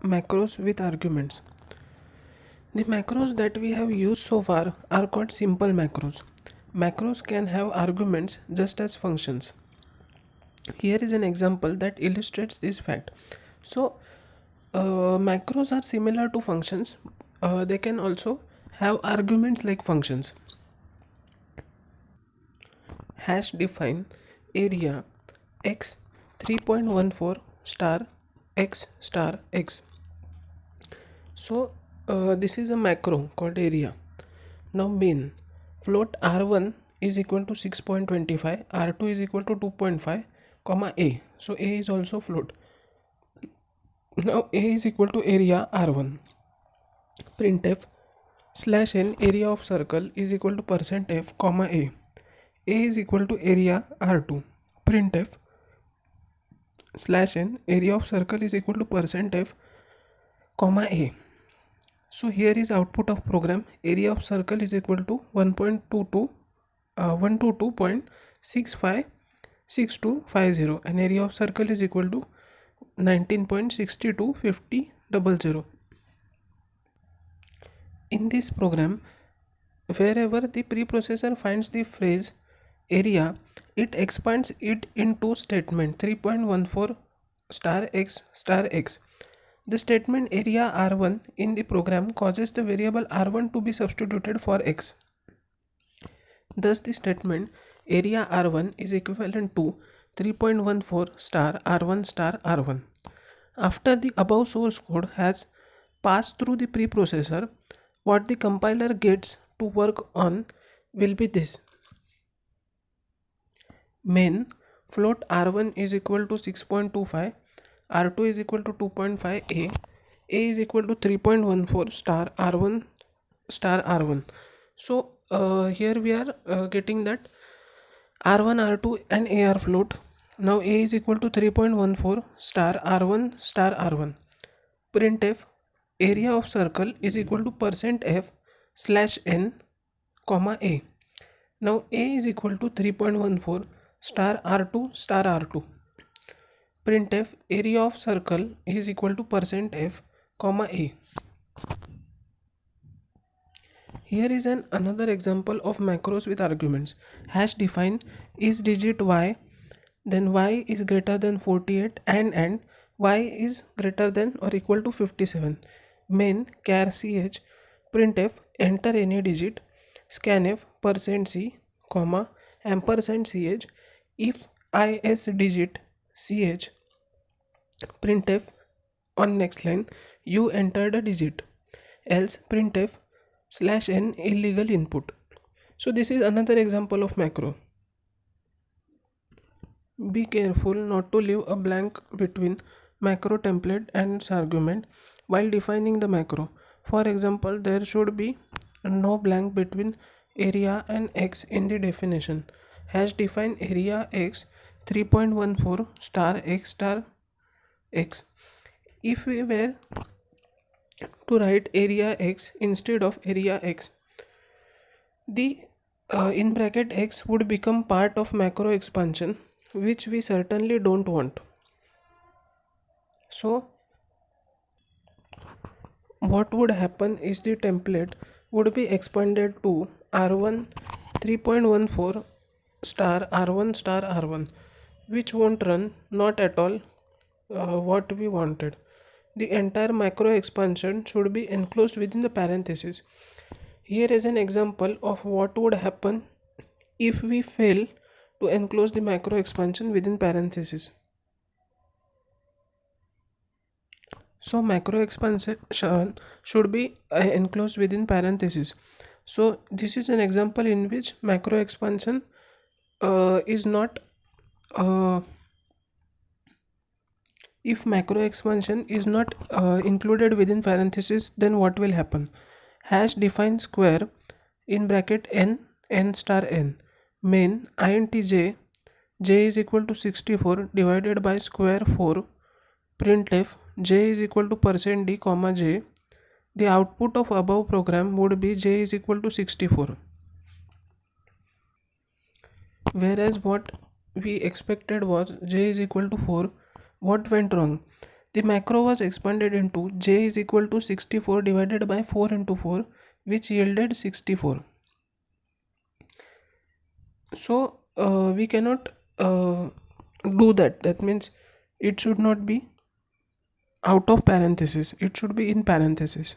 Macros with arguments. The macros that we have used so far are called simple macros. Macros can have arguments just as functions. Here is an example that illustrates this fact. So, macros are similar to functions. They can also have arguments like functions. Hash define area x 3.14 star x star x. So this is a macro called area. Now main float r1 is equal to 6.25, r2 is equal to 2.5, comma a. So a is also float. Now a is equal to area r1. Printf slash n area of circle is equal to percent f comma a. A is equal to area r2. Printf slash n area of circle is equal to percent f comma a. So here is output of program. Area of circle is equal to 122.656250 and area of circle is equal to 19.625000. In this program, wherever the preprocessor finds the phrase area, it expands it into statement 3.14 star x star x. The statement area r1 in the program causes the variable r1 to be substituted for x. Thus the statement area r1 is equivalent to 3.14 star r1 star r1. After the above source code has passed through the preprocessor, what the compiler gets to work on will be this. Main float r1 is equal to 6.25, r2 is equal to 2.5, a is equal to 3.14 star r1 star r1. So here we are getting that r1 r2 and a are float. Now a is equal to 3.14 star r1 star r1. Printf area of circle is equal to percent f slash n comma a. Now a is equal to 3.14 star r2 star r2. Printf area of circle is equal to percent f comma a. Here is another example of macros with arguments. Hash define is digit y, then y is greater than 48 and y is greater than or equal to 57. Main char ch printf enter any digit scanf %c comma ampersand ch if is digit ch. Printf on next line you entered a digit, else printf slash n illegal input. So this is another example of macro. Be careful not to leave a blank between macro template and its argument while defining the macro. For example, there should be no blank between area and x in the definition. Hash define area x 3.14 star x. If we were to write area x instead of area x, the in bracket x would become part of macro expansion, which we certainly don't want. So what would happen is the template would be expanded to r1 3.14 star r1, which won't run, not at all what we wanted. The entire macro expansion should be enclosed within the parenthesis. Here is an example of what would happen if we fail to enclose the macro expansion within parenthesis. So macro expansion should be enclosed within parenthesis. So this is an example in which macro expansion is not if macro expansion is not included within parenthesis, then what will happen? Hash define square in bracket n star n main int j is equal to 64 divided by square 4. Printf j is equal to percent %d comma j. The output of above program would be j is equal to 64. Whereas what we expected was j is equal to 4. What went wrong? The macro was expanded into j is equal to 64 divided by 4 into 4, which yielded 64. So we cannot do that. That means it should not be out of parenthesis, it should be in parenthesis.